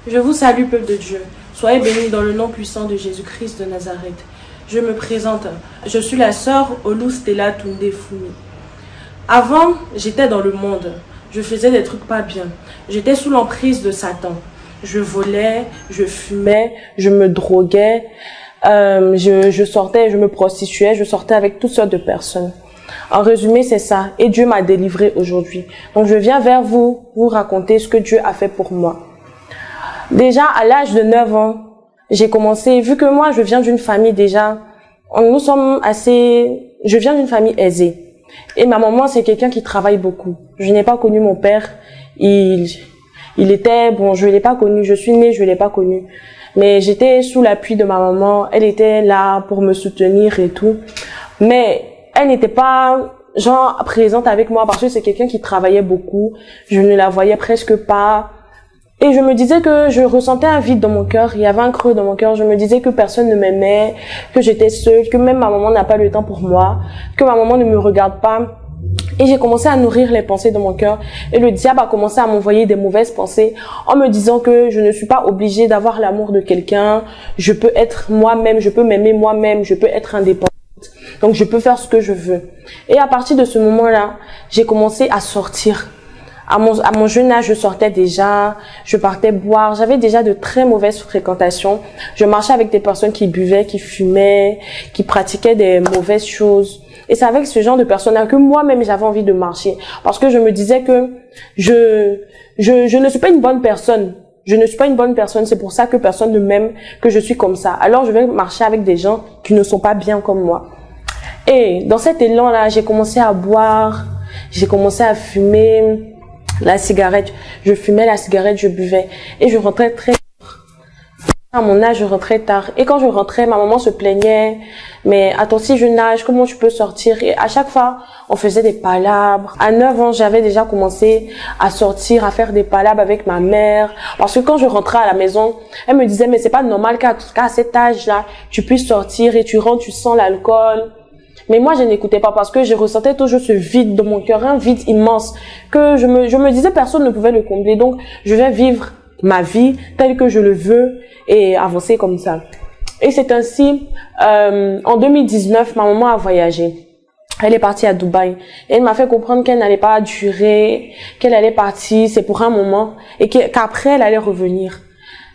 Je vous salue, peuple de Dieu. Soyez bénis dans le nom puissant de Jésus-Christ de Nazareth. Je me présente. Je suis la sœur Olu Stella Tunde Fumi. Avant, j'étais dans le monde. Je faisais des trucs pas bien. J'étais sous l'emprise de Satan. Je volais, je fumais, je me droguais, je sortais, je me prostituais, je sortais avec toutes sortes de personnes. En résumé, c'est ça. Et Dieu m'a délivré aujourd'hui. Donc, je viens vers vous raconter ce que Dieu a fait pour moi. Déjà, à l'âge de 9 ans, j'ai commencé, vu que moi, je viens d'une famille déjà, je viens d'une famille aisée. Et ma maman, c'est quelqu'un qui travaille beaucoup. Je n'ai pas connu mon père. Je l'ai pas connu. Je suis née, je l'ai pas connu. Mais j'étais sous l'appui de ma maman. Elle était là pour me soutenir et tout. Mais elle n'était pas, genre, présente avec moi parce que c'est quelqu'un qui travaillait beaucoup. Je ne la voyais presque pas. Et je me disais que je ressentais un vide dans mon cœur, il y avait un creux dans mon cœur, je me disais que personne ne m'aimait, que j'étais seule, que même ma maman n'a pas le temps pour moi, que ma maman ne me regarde pas. Et j'ai commencé à nourrir les pensées dans mon cœur. Et le diable a commencé à m'envoyer des mauvaises pensées en me disant que je ne suis pas obligée d'avoir l'amour de quelqu'un, je peux être moi-même, je peux m'aimer moi-même, je peux être indépendante. Donc je peux faire ce que je veux. Et à partir de ce moment-là, j'ai commencé à sortir. À mon jeune âge, je sortais déjà, je partais boire, j'avais déjà de très mauvaises fréquentations. Je marchais avec des personnes qui buvaient, qui fumaient, qui pratiquaient des mauvaises choses. Et c'est avec ce genre de personnes-là que moi-même j'avais envie de marcher. Parce que je me disais que je ne suis pas une bonne personne. Je ne suis pas une bonne personne, c'est pour ça que personne ne m'aime, que je suis comme ça. Alors je vais marcher avec des gens qui ne sont pas bien comme moi. Et dans cet élan-là, j'ai commencé à boire, j'ai commencé à fumer la cigarette. Je fumais la cigarette, je buvais. Et je rentrais très tard. À mon âge, je rentrais tard. Et quand je rentrais, ma maman se plaignait. Mais à ton si jeune âge, comment tu peux sortir? Et à chaque fois, on faisait des palabres. À 9 ans, j'avais déjà commencé à sortir, à faire des palabres avec ma mère. Parce que quand je rentrais à la maison, elle me disait, mais c'est pas normal qu'à cet âge-là, tu puisses sortir et tu rentres, tu sens l'alcool. Mais moi, je n'écoutais pas parce que je ressentais toujours ce vide dans mon cœur, un vide immense, que je me disais personne ne pouvait le combler. Donc, je vais vivre ma vie telle que je le veux et avancer comme ça. Et c'est ainsi, en 2019, ma maman a voyagé. Elle est partie à Dubaï. Et elle m'a fait comprendre qu'elle n'allait pas durer, qu'elle allait partir, c'est pour un moment, et qu'après, elle allait revenir.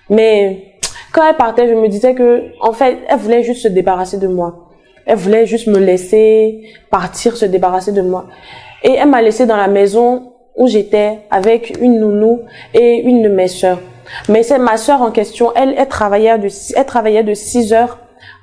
Mais quand elle partait, je me disais que, en fait, elle voulait juste se débarrasser de moi. Elle voulait juste me laisser partir, se débarrasser de moi. Et elle m'a laissé dans la maison où j'étais avec une nounou et une de mes sœurs. Mais c'est ma sœur en question, elle travaillait de 6h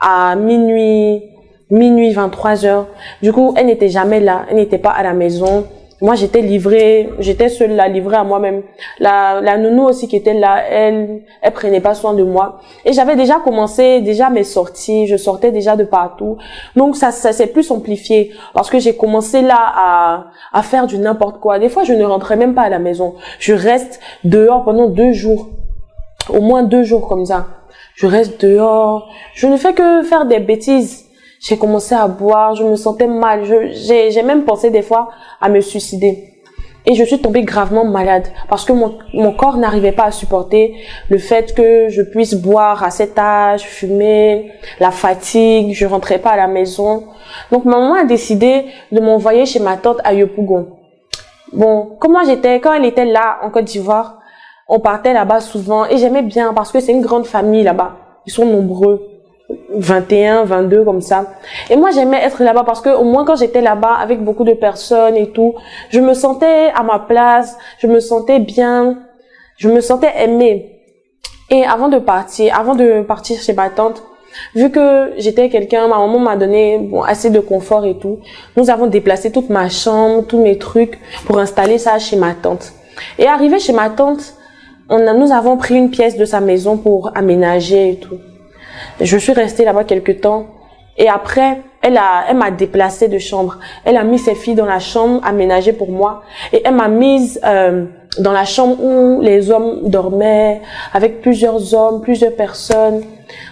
à minuit 23h. Du coup, elle n'était jamais là, elle n'était pas à la maison. Moi, j'étais seule là, livrée à moi-même. La nounou aussi qui était là, elle prenait pas soin de moi. Et j'avais déjà commencé, mes sorties, je sortais déjà de partout. Donc, ça s'est plus amplifié. Parce que j'ai commencé là à faire du n'importe quoi. Des fois, je ne rentrais même pas à la maison. Je reste dehors pendant 2 jours. Au moins 2 jours comme ça. Je reste dehors. Je ne fais que faire des bêtises. J'ai commencé à boire, je me sentais mal. J'ai même pensé des fois à me suicider. Et je suis tombée gravement malade parce que mon corps n'arrivait pas à supporter le fait que je puisse boire à cet âge, fumer, la fatigue, je rentrais pas à la maison. Donc ma maman a décidé de m'envoyer chez ma tante à Yopougon. Bon, quand elle était là en Côte d'Ivoire, on partait là-bas souvent et j'aimais bien parce que c'est une grande famille là-bas. Ils sont nombreux. 21, 22 comme ça. Et moi j'aimais être là-bas parce que au moins quand j'étais là-bas avec beaucoup de personnes et tout, je me sentais à ma place, je me sentais bien, je me sentais aimée. Et avant de partir chez ma tante, vu que j'étais quelqu'un, ma maman m'a donné assez de confort et tout, nous avons déplacé toute ma chambre, tous mes trucs pour installer ça chez ma tante. Et arrivé chez ma tante, nous avons pris une pièce de sa maison pour aménager et tout. Je suis restée là-bas quelque temps et après, elle m'a déplacée de chambre. Elle a mis ses filles dans la chambre aménagée pour moi et elle m'a mise dans la chambre où les hommes dormaient avec plusieurs hommes, plusieurs personnes.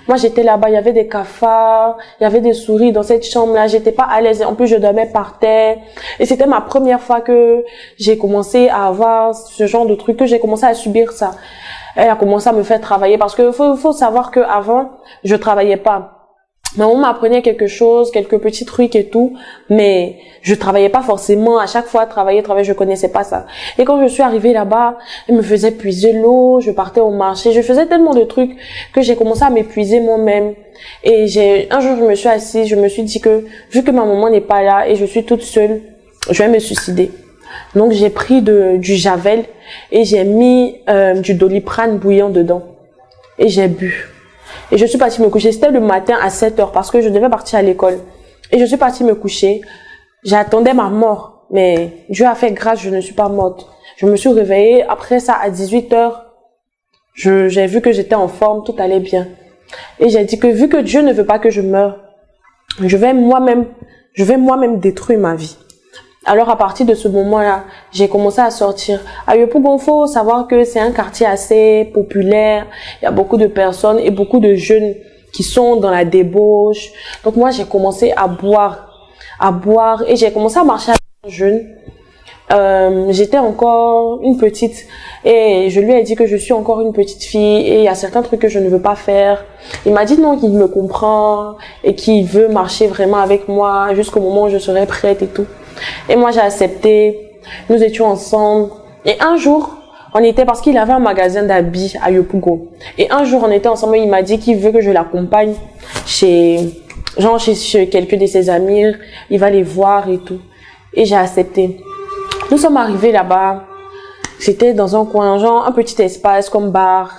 Moi, j'étais là-bas, il y avait des cafards, il y avait des souris dans cette chambre-là. J'étais pas à l'aise. En plus, je dormais par terre. Et c'était ma première fois que j'ai commencé à avoir ce genre de truc, que j'ai commencé à subir ça. Elle a commencé à me faire travailler parce que faut savoir que avant je travaillais pas. Maman m'apprenait quelque chose, quelques petits trucs et tout, mais je travaillais pas forcément. À chaque fois, travailler, je connaissais pas ça. Et quand je suis arrivée là-bas, elle me faisait puiser l'eau, je partais au marché, je faisais tellement de trucs que j'ai commencé à m'épuiser moi-même. Et un jour, je me suis assise, je me suis dit que, vu que ma maman n'est pas là et je suis toute seule, je vais me suicider. Donc, j'ai pris du Javel et j'ai mis du Doliprane bouillant dedans. Et j'ai bu. Et je suis partie me coucher. C'était le matin à 7 heures parce que je devais partir à l'école. Et je suis partie me coucher. J'attendais ma mort. Mais Dieu a fait grâce, je ne suis pas morte. Je me suis réveillée. Après ça, à 18 heures, j'ai vu que j'étais en forme, tout allait bien. Et j'ai dit que vu que Dieu ne veut pas que je meure, je vais moi-même détruire ma vie. Alors à partir de ce moment-là, j'ai commencé à sortir. À Yopougon, faut savoir que c'est un quartier assez populaire. Il y a beaucoup de personnes et beaucoup de jeunes qui sont dans la débauche. Donc moi, j'ai commencé à boire et j'ai commencé à marcher avec un jeune. J'étais encore une petite et je lui ai dit que je suis encore une petite fille et il y a certains trucs que je ne veux pas faire. Il m'a dit non, qu'il me comprend et qu'il veut marcher vraiment avec moi jusqu'au moment où je serai prête et tout. Et moi, j'ai accepté. Nous étions ensemble. Et un jour, parce qu'il avait un magasin d'habits à Yopougon. Et un jour, on était ensemble. Il m'a dit qu'il veut que je l'accompagne chez quelques de ses amis. Il va les voir et tout. Et j'ai accepté. Nous sommes arrivés là-bas. C'était dans un coin, un petit espace comme bar.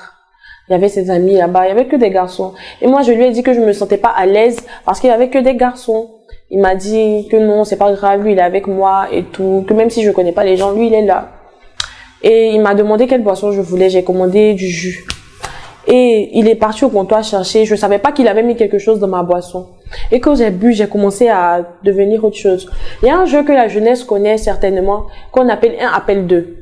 Il y avait ses amis là-bas. Il y avait que des garçons. Et moi, je lui ai dit que je me sentais pas à l'aise parce qu'il y avait que des garçons. Il m'a dit que non, c'est pas grave, lui il est avec moi et tout, que même si je connais pas les gens, lui il est là. Et il m'a demandé quelle boisson je voulais, j'ai commandé du jus. Et il est parti au comptoir chercher, je savais pas qu'il avait mis quelque chose dans ma boisson. Et quand j'ai bu, j'ai commencé à devenir autre chose. Il y a un jeu que la jeunesse connaît certainement, qu'on appelle un appel 2.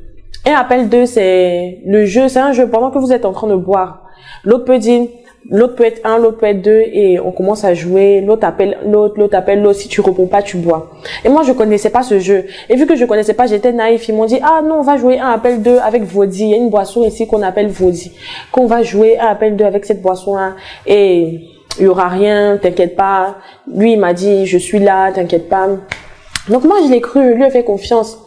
Un appel 2, c'est le jeu, c'est un jeu pendant que vous êtes en train de boire. L'autre peut dire, l'autre peut être 1, l'autre peut être 2 et on commence à jouer, l'autre appelle l'autre, si tu réponds pas, tu bois. Et moi, je connaissais pas ce jeu. Et vu que je connaissais pas, j'étais naïf, ils m'ont dit, ah non, on va jouer un appel 2 avec Vaudi. Il y a une boisson ici qu'on appelle Vaudi. Qu'on va jouer un appel 2 avec cette boisson-là et il y aura rien, t'inquiète pas. Lui, il m'a dit, je suis là, t'inquiète pas. Donc moi, je l'ai cru, lui a fait confiance.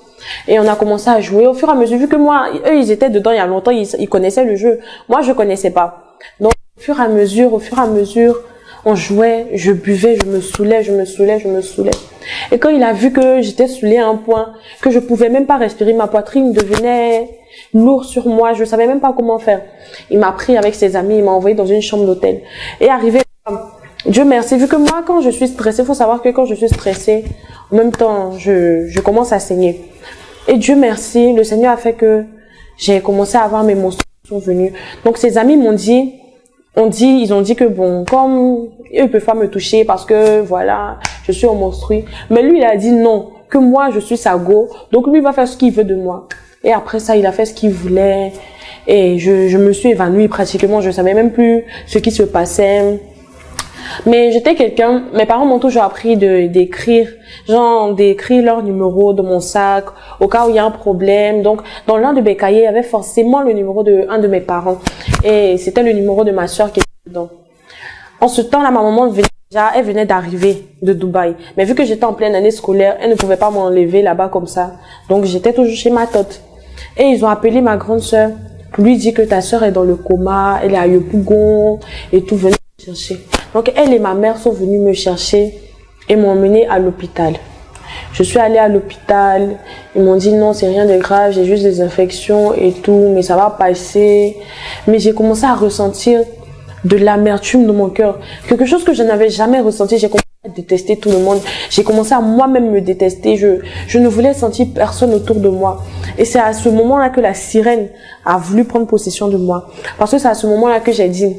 Et on a commencé à jouer au fur et à mesure, vu que moi, eux, ils étaient dedans il y a longtemps, ils connaissaient le jeu. Moi, je connaissais pas. Donc, au fur et à mesure, on jouait, je buvais, je me saoulais. Et quand il a vu que j'étais saoulée à un point, que je pouvais même pas respirer, ma poitrine devenait lourde sur moi, je savais même pas comment faire. Il m'a pris avec ses amis, il m'a envoyé dans une chambre d'hôtel. Et arrivé, Dieu merci, vu que moi, quand je suis stressée, faut savoir que quand je suis stressée, en même temps, je commence à saigner. Et Dieu merci, le Seigneur a fait que j'ai commencé à avoir mes menstruations venues. Donc, ses amis m'ont dit, ils ont dit que bon, comme eux peuvent pas me toucher parce que voilà, je suis en menstrue. Mais lui, il a dit non, que moi, je suis sa go. Donc, lui, il va faire ce qu'il veut de moi. Et après ça, il a fait ce qu'il voulait. Et je me suis évanouie pratiquement. Je savais même plus ce qui se passait. Mais j'étais quelqu'un, mes parents m'ont toujours appris d'écrire leur numéro dans mon sac, au cas où il y a un problème. Donc, dans l'un de mes cahiers, il y avait forcément le numéro de un de mes parents. Et c'était le numéro de ma soeur qui était dedans. En ce temps-là, ma maman elle venait d'arriver de Dubaï. Mais vu que j'étais en pleine année scolaire, elle ne pouvait pas m'enlever là-bas comme ça. Donc, j'étais toujours chez ma tante. Et ils ont appelé ma grande sœur pour lui dire que ta sœur est dans le coma, elle est à Yopougon et tout, venez me chercher. Donc, elle et ma mère sont venues me chercher et m'ont emmenée à l'hôpital. Je suis allée à l'hôpital. Ils m'ont dit non, c'est rien de grave, j'ai juste des infections et tout, mais ça va passer. Mais j'ai commencé à ressentir de l'amertume dans mon cœur. Quelque chose que je n'avais jamais ressenti. J'ai commencé à détester tout le monde. J'ai commencé à moi-même me détester. Je ne voulais sentir personne autour de moi. Et c'est à ce moment-là que la sirène a voulu prendre possession de moi. Parce que c'est à ce moment-là que j'ai dit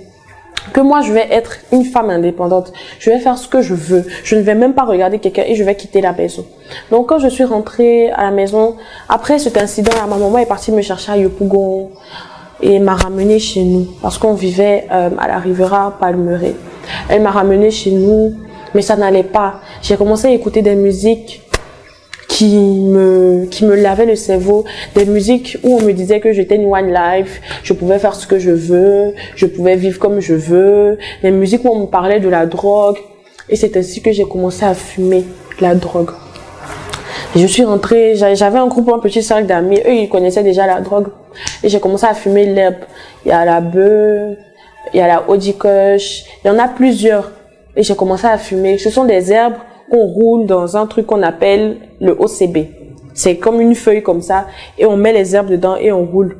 que moi, je vais être une femme indépendante. Je vais faire ce que je veux. Je ne vais même pas regarder quelqu'un et je vais quitter la maison. Donc, quand je suis rentrée à la maison, après cet incident, ma maman est partie me chercher à Yopougon et m'a ramenée chez nous parce qu'on vivait à la Rivera Palmeraie. Elle m'a ramenée chez nous, mais ça n'allait pas. J'ai commencé à écouter des musiques qui me lavait le cerveau, des musiques où on me disait que j'étais une one life, je pouvais faire ce que je veux, je pouvais vivre comme je veux, des musiques où on me parlait de la drogue. Et c'est ainsi que j'ai commencé à fumer la drogue. Et je suis rentrée, j'avais un groupe, un petit cercle d'amis, eux ils connaissaient déjà la drogue. Et j'ai commencé à fumer l'herbe. Il y a la bœuf, il y a la odikosh, il y en a plusieurs. Et j'ai commencé à fumer. Ce sont des herbes qu'on roule dans un truc qu'on appelle le OCB. C'est comme une feuille comme ça et on met les herbes dedans et on roule.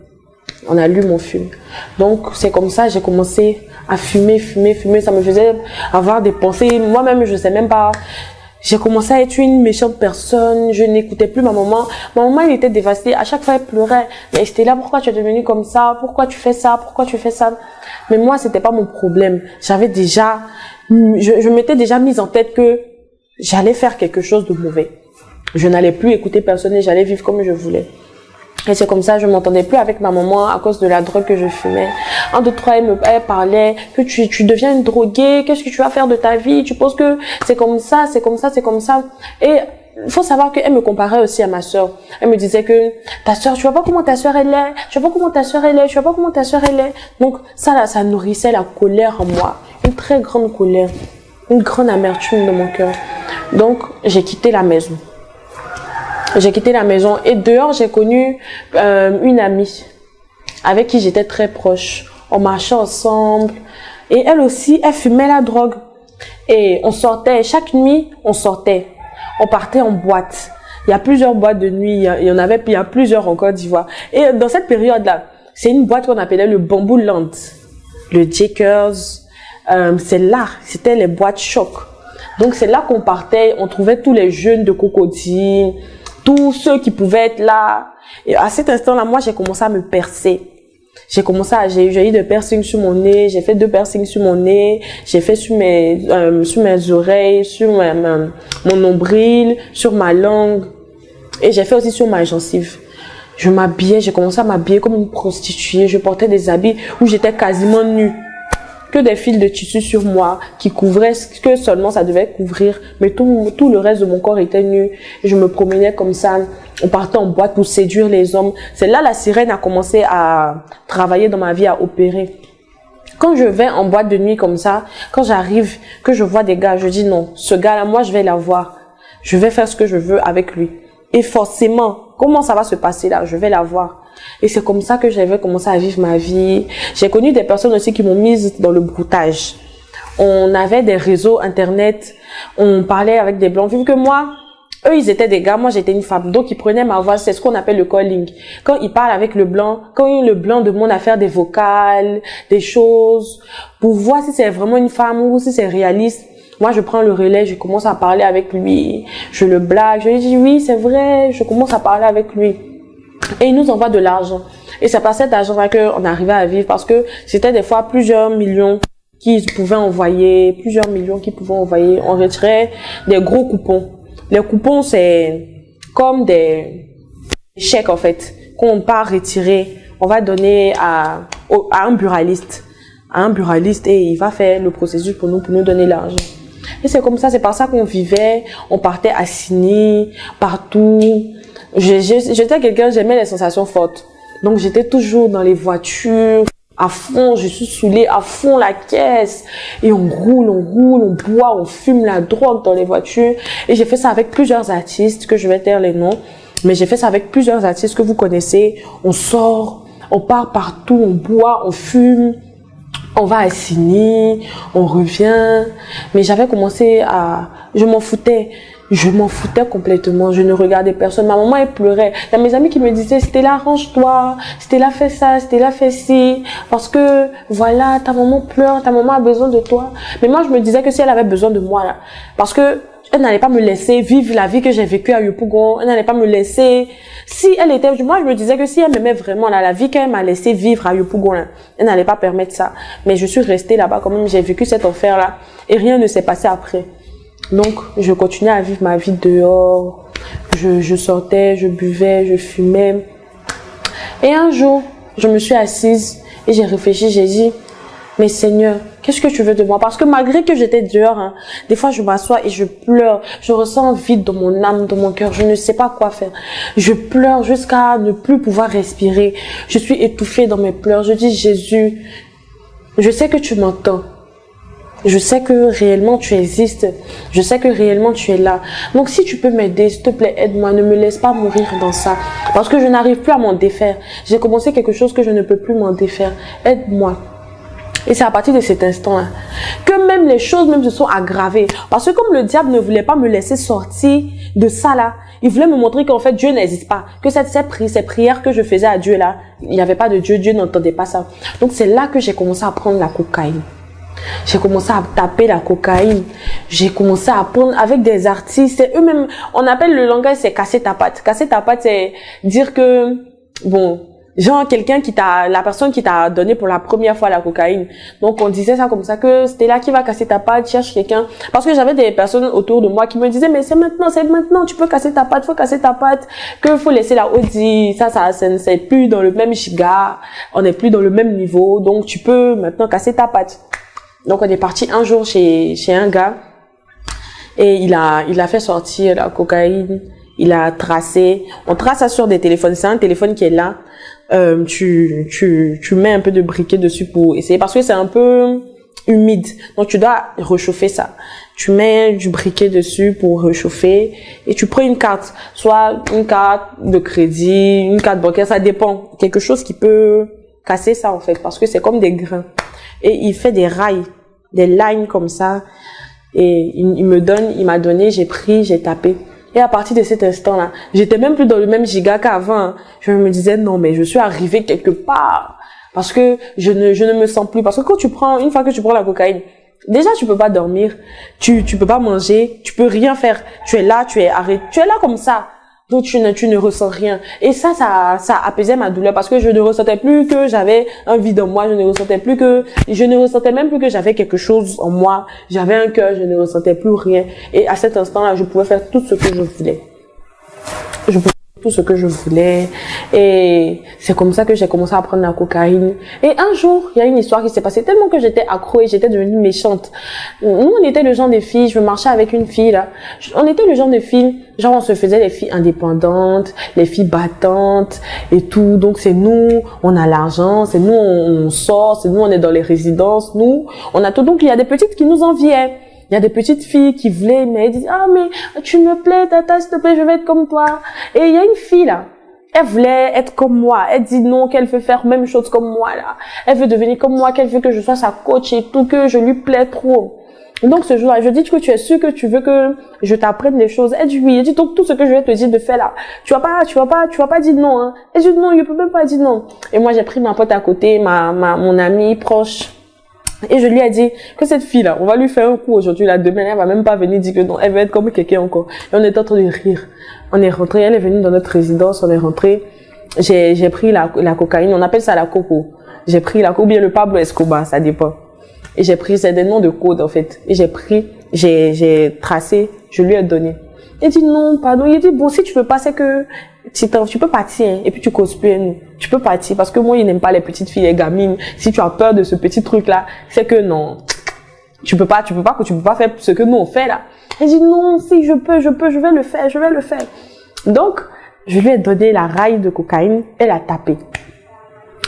On allume, on fume. Donc c'est comme ça j'ai commencé à fumer. Ça me faisait avoir des pensées. Moi-même je sais même pas. J'ai commencé à être une méchante personne. Je n'écoutais plus ma maman. Ma maman elle était dévastée. À chaque fois elle pleurait. Mais j'étais là, pourquoi tu es devenue comme ça? Pourquoi tu fais ça? Pourquoi tu fais ça? Mais moi c'était pas mon problème. J'avais déjà, je m'étais déjà mise en tête que j'allais faire quelque chose de mauvais. Je n'allais plus écouter personne et j'allais vivre comme je voulais. Et c'est comme ça, je m'entendais plus avec ma maman à cause de la drogue que je fumais. Un, deux, trois, elle parlait que tu deviens une droguée, qu'est-ce que tu vas faire de ta vie? Tu penses que c'est comme ça, c'est comme ça, c'est comme ça. Et il faut savoir qu'elle me comparait aussi à ma sœur. Elle me disait que ta sœur, tu vois pas comment ta sœur elle est, tu vois pas comment ta sœur elle est, tu vois pas comment ta sœur elle est. Donc ça là, ça nourrissait la colère en moi, une très grande colère, une grande amertume dans mon cœur. Donc j'ai quitté la maison. J'ai quitté la maison et dehors, j'ai connu une amie avec qui j'étais très proche. On marchait ensemble et elle aussi, elle fumait la drogue. Et on sortait, chaque nuit, on sortait. On partait en boîte. Il y a plusieurs boîtes de nuit, il y a plusieurs en Côte d'Ivoire. Et dans cette période-là, c'est une boîte qu'on appelait le Bamboo Land, le Jakers. C'est là, c'était les boîtes choc. Donc c'est là qu'on partait, on trouvait tous les jeunes de Cocody, tous ceux qui pouvaient être là. Et à cet instant-là, moi, j'ai commencé à me percer. J'ai eu des piercings sur mon nez, j'ai fait 2 piercings sur mon nez, j'ai fait sur mes oreilles, sur mon nombril, sur ma langue. Et j'ai fait aussi sur ma gencive. Je m'habillais, j'ai commencé à m'habiller comme une prostituée. Je portais des habits où j'étais quasiment nue. Que des fils de tissu sur moi qui couvraient ce que seulement ça devait couvrir, mais tout le reste de mon corps était nu. Et je me promenais comme ça. On partait en boîte pour séduire les hommes. C'est là la sirène a commencé à travailler dans ma vie, à opérer. Quand je vais en boîte de nuit comme ça, quand j'arrive, que je vois des gars, je dis non, ce gars-là, moi je vais l'avoir. Je vais faire ce que je veux avec lui. Et forcément, comment ça va se passer là? Je vais l'avoir. Et c'est comme ça que j'avais commencé à vivre ma vie. J'ai connu des personnes aussi qui m'ont mise dans le broutage. On avait des réseaux internet, on parlait avec des blancs. Vu que moi, eux ils étaient des gars, moi j'étais une femme. Donc ils prenaient ma voix, c'est ce qu'on appelle le calling. Quand ils parlent avec le blanc, quand le blanc demande à faire des vocales, des choses, pour voir si c'est vraiment une femme ou si c'est réaliste. Moi, je prends le relais, je commence à parler avec lui, je le blague, je lui dis oui, c'est vrai, je commence à parler avec lui. Et il nous envoie de l'argent. Et c'est par cet argent-là qu'on arrivait à vivre parce que c'était des fois plusieurs millions qu'ils pouvaient envoyer, On retirait des gros coupons. Les coupons, c'est comme des chèques en fait, qu'on part retirer. On va donner à un buraliste. Et il va faire le processus pour nous donner l'argent. Et c'est comme ça, c'est par ça qu'on vivait. On partait à Sini, partout. J'étais quelqu'un, j'aimais les sensations fortes. Donc j'étais toujours dans les voitures, à fond, je suis saoulée, à fond la caisse. Et on roule, on boit, on fume la drogue dans les voitures. Et j'ai fait ça avec plusieurs artistes, que je vais taire les noms. Mais j'ai fait ça avec plusieurs artistes que vous connaissez. On sort, on part partout, on boit, on fume. On va à Sini, on revient. Mais j'avais commencé à... Je m'en foutais complètement. Je ne regardais personne. Ma maman, elle pleurait. Il y a mes amis qui me disaient, Stella, arrange-toi. Stella, fais ça. Stella, fais ci. Parce que, voilà, ta maman pleure. Ta maman a besoin de toi. Mais moi, je me disais que si elle avait besoin de moi, là, parce que elle n'allait pas me laisser vivre la vie que j'ai vécue à Yopougon. Elle n'allait pas me laisser... Si elle était... Moi, je me disais que si elle m'aimait vraiment, là, la vie qu'elle m'a laissé vivre à Yopougon, là, elle n'allait pas permettre ça. Mais je suis restée là-bas quand même. J'ai vécu cet enfer-là. Et rien ne s'est passé après. Donc, je continuais à vivre ma vie dehors. Je sortais, je buvais, je fumais. Et un jour, je me suis assise et j'ai réfléchi. J'ai dit, Mais Seigneur, qu'est-ce que tu veux de moi? Parce que malgré que j'étais dehors, hein, des fois je m'assois et je pleure. Je ressens un vide dans mon âme, dans mon cœur. Je ne sais pas quoi faire. Je pleure jusqu'à ne plus pouvoir respirer. Je suis étouffée dans mes pleurs. Je dis, Jésus, je sais que tu m'entends. Je sais que réellement tu existes. Je sais que réellement tu es là. Donc si tu peux m'aider, s'il te plaît, aide-moi. Ne me laisse pas mourir dans ça. Parce que je n'arrive plus à m'en défaire. J'ai commencé quelque chose que je ne peux plus m'en défaire. Aide-moi. Et c'est à partir de cet instant-là que même les choses même se sont aggravées. Parce que comme le diable ne voulait pas me laisser sortir de ça là, il voulait me montrer qu'en fait Dieu n'existe pas. Que ces prières que je faisais à Dieu là, il n'y avait pas de Dieu, Dieu n'entendait pas ça. Donc c'est là que j'ai commencé à prendre la cocaïne. J'ai commencé à taper la cocaïne. J'ai commencé à prendre avec des artistes. Eux-mêmes, on appelle le langage, c'est casser ta patte. Casser ta patte, c'est dire que, bon, genre quelqu'un la personne qui t'a donné pour la première fois la cocaïne. Donc on disait ça comme ça, que c'était là qui va casser ta patte, cherche quelqu'un. Parce que j'avais des personnes autour de moi qui me disaient, mais c'est maintenant, tu peux casser ta patte, faut casser ta patte, que faut laisser la Audi, ça c'est plus dans le même giga, on n'est plus dans le même niveau, donc tu peux maintenant casser ta patte. Donc on est parti un jour chez un gars et il a fait sortir la cocaïne, il a tracé, on trace ça sur des téléphones, c'est un téléphone qui est là, tu mets un peu de briquet dessus pour essayer parce que c'est un peu humide, donc tu dois réchauffer ça. Tu mets du briquet dessus pour réchauffer et tu prends une carte, soit une carte de crédit, une carte bancaire, ça dépend, quelque chose qui peut casser ça en fait parce que c'est comme des grains. Et il fait des rails, des lines comme ça. Et il m'a donné, j'ai pris, j'ai tapé. Et à partir de cet instant-là, j'étais même plus dans le même giga qu'avant. Je me disais, non, mais je suis arrivée quelque part. Parce que je ne me sens plus. Parce que une fois que tu prends la cocaïne, déjà, tu peux pas dormir. Tu peux pas manger. Tu peux rien faire. Tu es là, tu es arrêté. Tu es là comme ça. Donc tu ne ressens rien. Et ça apaisait ma douleur parce que je ne ressentais plus que j'avais un vide en moi, je ne ressentais même plus que j'avais quelque chose en moi, j'avais un cœur, je ne ressentais plus rien. Et à cet instant-là, je pouvais faire tout ce que je voulais. Tout ce que je voulais. Et c'est comme ça que j'ai commencé à prendre la cocaïne. Et un jour, il y a une histoire qui s'est passée tellement que j'étais accro et j'étais devenue méchante. Nous, on était le genre de filles, je marchais avec une fille là. On était le genre de filles, genre on se faisait les filles indépendantes, les filles battantes et tout. Donc c'est nous, on a l'argent, c'est nous, on sort, c'est nous, on est dans les résidences, nous, on a tout. Donc il y a des petites qui nous enviaient. Il y a des petites filles qui voulaient, mais elles disent, ah, mais tu me plais, tata, s'il te plaît, je vais être comme toi. Et il y a une fille, là. Elle voulait être comme moi. Elle dit non, qu'elle veut faire même chose comme moi, là. Elle veut devenir comme moi, qu'elle veut que je sois sa coach et tout, que je lui plais trop. Donc, ce jour-là, je dis que tu es sûr que tu veux que je t'apprenne des choses. Elle dit oui. Elle dit donc, tout ce que je vais te dire de faire, là. Tu vas pas dire non, hein. Elle dit non, je peux même pas dire non. Et moi, j'ai pris ma pote à côté, mon amie proche. Et je lui ai dit que cette fille-là, on va lui faire un coup aujourd'hui, là, demain, elle va même pas venir dire que non, elle va être comme quelqu'un encore. Et on est en train de rire. On est rentré, elle est venue dans notre résidence, on est rentré. J'ai pris la cocaïne, on appelle ça la coco. J'ai pris la coco, ou bien le Pablo Escobar, ça dépend. Et j'ai pris, c'est des noms de code, en fait. Et j'ai tracé, je lui ai donné. Il dit non, pardon. Il dit bon, si tu veux pas, c'est que tu peux partir, hein, et puis tu causes plus, nous. Tu peux partir, parce que moi, il n'aime pas les petites filles, les gamines. Si tu as peur de ce petit truc-là, c'est que non. Tu peux pas faire ce que nous on fait, là. Il dit non, si je vais le faire. Donc, je lui ai donné la raille de cocaïne, elle a tapé.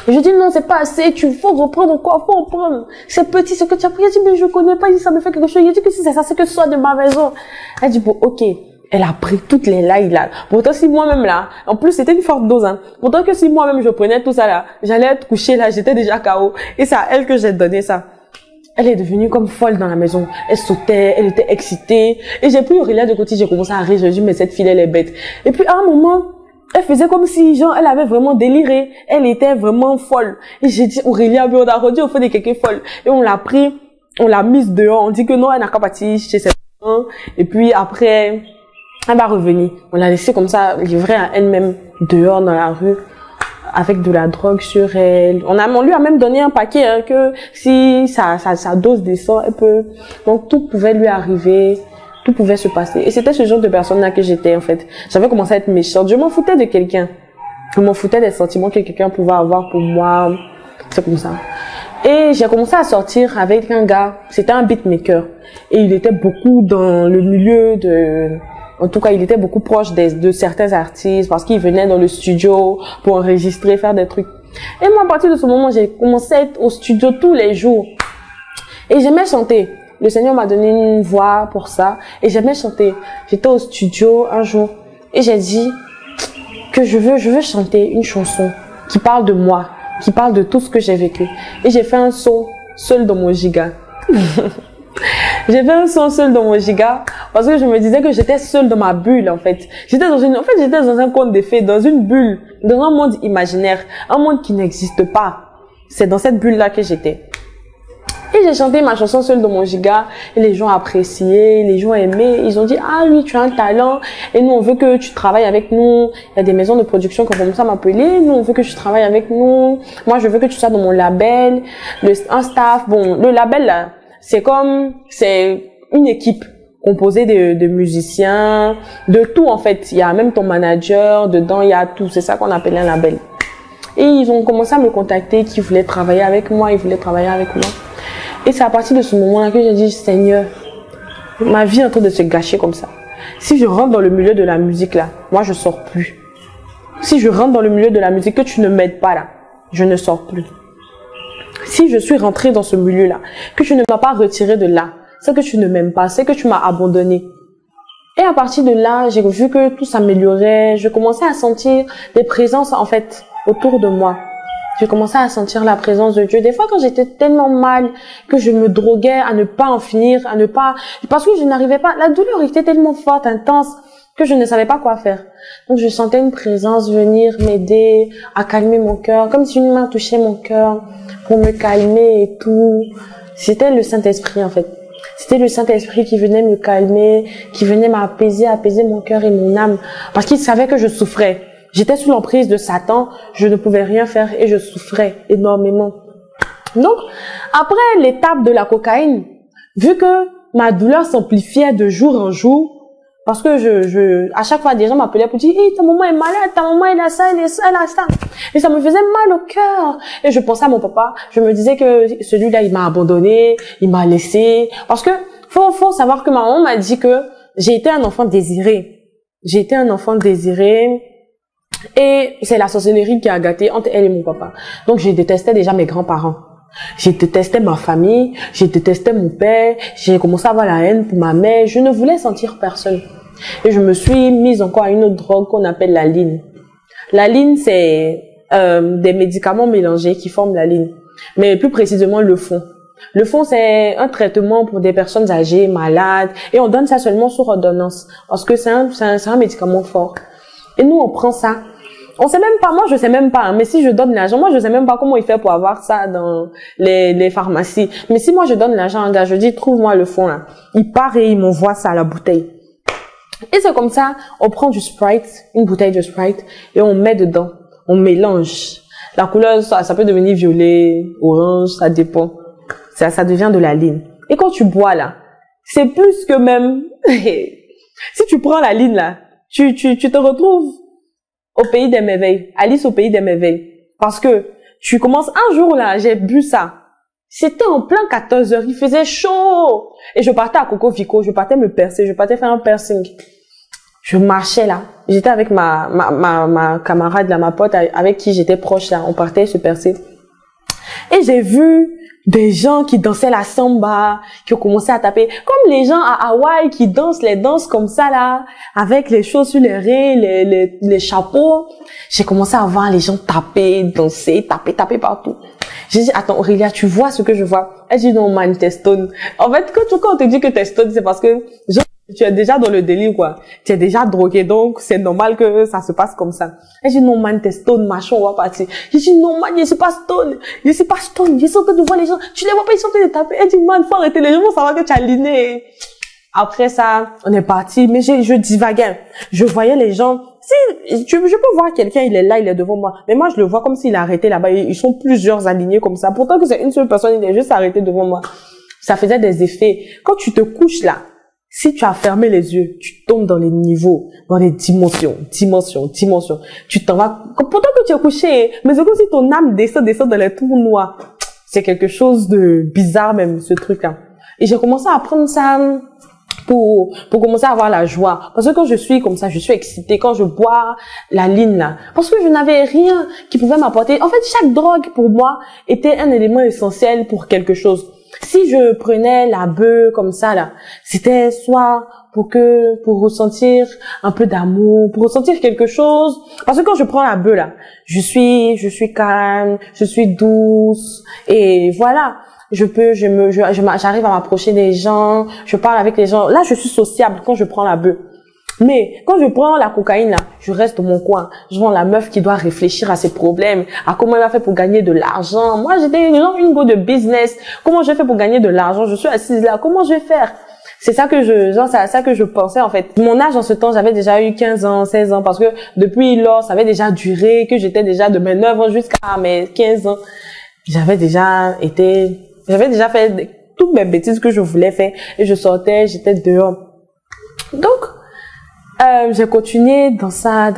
Et je dis non, c'est pas assez, faut reprendre encore, faut reprendre. C'est petit, ce que tu as pris. Elle dit mais je connais pas, il dit ça me fait quelque chose. Il dit que si c'est ça, c'est que ce soit de ma maison. Elle dit bon, ok. Elle a pris toutes les lailles là. Pourtant si moi-même là, en plus c'était une forte dose, hein. Pourtant que si moi-même je prenais tout ça là, j'allais être couchée là, j'étais déjà KO. Et c'est à elle que j'ai donné ça. Elle est devenue comme folle dans la maison. Elle sautait, elle était excitée. Et j'ai pris Aurélia de côté, j'ai commencé à rire. Je dis mais cette fille elle est bête. Et puis à un moment, elle faisait comme si genre elle avait vraiment déliré. Elle était vraiment folle. Et j'ai dit Aurélia, mais on a rendu au fond de quelqu'un folle. Et on l'a pris, on l'a mise dehors. On dit que non, elle n'a qu'à partir chez ses parents. Et puis après, elle va revenir. On l'a laissée comme ça, livrée à elle-même, dehors dans la rue, avec de la drogue sur elle. On lui a même donné un paquet, hein, que si sa dose descend, elle peut. Donc tout pouvait lui arriver, tout pouvait se passer. Et c'était ce genre de personne-là que j'étais, en fait. J'avais commencé à être méchante. Je m'en foutais de quelqu'un. Je m'en foutais des sentiments que quelqu'un pouvait avoir pour moi. C'est comme ça. Et j'ai commencé à sortir avec un gars, c'était un beatmaker. Et il était beaucoup dans le milieu de... En tout cas, il était beaucoup proche de certains artistes parce qu'il venait dans le studio pour enregistrer, faire des trucs. Et moi, à partir de ce moment, j'ai commencé à être au studio tous les jours. Et j'aimais chanter. Le Seigneur m'a donné une voix pour ça. Et j'aimais chanter. J'étais au studio un jour et j'ai dit que je veux chanter une chanson qui parle de moi, qui parle de tout ce que j'ai vécu. Et j'ai fait un son seul dans mon giga. J'ai fait un son seul dans mon giga parce que je me disais que j'étais seule dans ma bulle en fait. J'étais dans un conte de fées, dans une bulle, dans un monde imaginaire, un monde qui n'existe pas. C'est dans cette bulle là que j'étais. Et j'ai chanté ma chanson seule dans mon giga et les gens appréciaient, les gens aimaient. Ils ont dit ah lui tu as un talent et nous on veut que tu travailles avec nous. Il y a des maisons de production qui ont commencé à m'appeler. Nous on veut que tu travailles avec nous. Moi je veux que tu sois dans mon label, un staff. Bon le label là c'est une équipe composée de musiciens, de tout en fait. Il y a même ton manager dedans, il y a tout. C'est ça qu'on appelle un label. Et ils ont commencé à me contacter, qui voulaient travailler avec moi, ils voulaient travailler avec moi. Et c'est à partir de ce moment-là que j'ai dit, Seigneur, ma vie est en train de se gâcher comme ça. Si je rentre dans le milieu de la musique là, moi je sors plus. Si je rentre dans le milieu de la musique, que tu ne m'aides pas là, je ne sors plus. Si je suis rentrée dans ce milieu-là, que tu ne m'as pas retiré de là, c'est que tu ne m'aimes pas, c'est que tu m'as abandonné. Et à partir de là, j'ai vu que tout s'améliorait, je commençais à sentir des présences en fait autour de moi. Je commençais à sentir la présence de Dieu. Des fois, quand j'étais tellement mal, que je me droguais à ne pas en finir, parce que je n'arrivais pas, la douleur était tellement forte, intense, que je ne savais pas quoi faire. Donc, je sentais une présence venir m'aider à calmer mon cœur, comme si une main touchait mon cœur pour me calmer et tout. C'était le Saint-Esprit, en fait. C'était le Saint-Esprit qui venait me calmer, qui venait m'apaiser, apaiser mon cœur et mon âme, parce qu'il savait que je souffrais. J'étais sous l'emprise de Satan, je ne pouvais rien faire et je souffrais énormément. Donc, après l'étape de la cocaïne, vu que ma douleur s'amplifiait de jour en jour, parce que à chaque fois, des gens m'appelaient pour dire, hey, ta maman est malade, ta maman elle a ça, elle a ça. Et ça me faisait mal au cœur. Et je pensais à mon papa, je me disais que celui-là, il m'a abandonné, il m'a laissé. Parce que, faut savoir que ma maman m'a dit que j'ai été un enfant désiré. J'ai été un enfant désiré. Et c'est la sorcellerie qui a gâté entre elle et mon papa. Donc, je détestais déjà mes grands-parents. Je détestais ma famille, je détestais mon père, j'ai commencé à avoir la haine pour ma mère, je ne voulais sentir personne. Et je me suis mise encore à une autre drogue qu'on appelle la ligne. La ligne, c'est des médicaments mélangés qui forment la ligne, mais plus précisément le fond. Le fond, c'est un traitement pour des personnes âgées, malades, et on donne ça seulement sur ordonnance, parce que c'est un médicament fort. Et nous, on prend ça. On sait même pas, moi je sais même pas, mais si je donne l'argent, moi je sais même pas comment il fait pour avoir ça dans les pharmacies. Mais si moi je donne l'argent à un gars, je dis trouve-moi le fond là. Il part et il m'envoie ça à la bouteille. Et c'est comme ça, on prend du Sprite, une bouteille de Sprite, et on met dedans, on mélange. La couleur, ça peut devenir violet, orange, ça dépend. Ça devient de la ligne. Et quand tu bois là, c'est plus que même, si tu prends la ligne là, tu te retrouves au pays des merveilles, Alice au pays des merveilles. Parce que tu commences un jour là, j'ai bu ça. C'était en plein 14 heures, il faisait chaud. Et je partais à Coco Vico, je partais me percer, je partais faire un piercing. Je marchais là. J'étais avec ma camarade là, ma pote avec qui j'étais proche là. On partait se percer. Et j'ai vu des gens qui dansaient la samba, qui ont commencé à taper, comme les gens à Hawaï qui dansent les danses comme ça là, avec les choses sur les reins, les chapeaux. J'ai commencé à voir les gens taper, danser, taper partout. J'ai dit, attends Aurélia, tu vois ce que je vois? Elle dit, non man, t'es stone. En fait, quand on te dit que t'es stone, c'est parce que tu es déjà dans le délire quoi. Tu es déjà drogué, donc c'est normal que ça se passe comme ça. Elle dit, non man, t'es stone, machin, on va partir. J'ai dit, non man, je suis pas stone. Je suis pas stone. Je suis en train de voir les gens. Tu les vois pas, ils sont en train de taper. Elle dit, man, faut arrêter, les gens vont savoir que tu as liné. Après ça, on est parti, mais je divaguais. Je voyais les gens. Si, je peux voir quelqu'un, il est là, il est devant moi. Mais moi, je le vois comme s'il est arrêté là-bas. Ils sont plusieurs alignés comme ça. Pourtant que c'est une seule personne, il est juste arrêté devant moi. Ça faisait des effets. Quand tu te couches là, si tu as fermé les yeux, tu tombes dans les niveaux, dans les dimensions. Tu t'en vas. Pourtant que tu es couché, mais c'est comme si ton âme descend dans les trous noirs. C'est quelque chose de bizarre même, ce truc-là. Et j'ai commencé à prendre ça pour commencer à avoir la joie. Parce que quand je suis comme ça, je suis excitée. Quand je bois la ligne là, parce que je n'avais rien qui pouvait m'apporter. En fait, chaque drogue pour moi était un élément essentiel pour quelque chose. Si je prenais la bœuf comme ça là, c'était soit pour ressentir un peu d'amour, pour ressentir quelque chose. Parce que quand je prends la bœuf là, je suis calme, je suis douce et voilà. J'arrive à m'approcher des gens, je parle avec les gens. Là, je suis sociable quand je prends la bœuf. Mais quand je prends la cocaïne là, je reste dans mon coin. Je vois la meuf qui doit réfléchir à ses problèmes, à comment elle a fait pour gagner de l'argent. Moi, j'étais genre une go de business. Comment j'ai fait pour gagner de l'argent? Je suis assise là. Comment je vais faire? C'est ça que c'est à ça que je pensais, en fait. Mon âge, en ce temps, j'avais déjà eu 15 ans, 16 ans, parce que depuis lors, ça avait déjà duré, que j'étais déjà de mes 9 ans jusqu'à mes 15 ans. J'avais déjà fait toutes mes bêtises que je voulais faire, et je sortais, j'étais dehors. Donc, j'ai continué dans ça.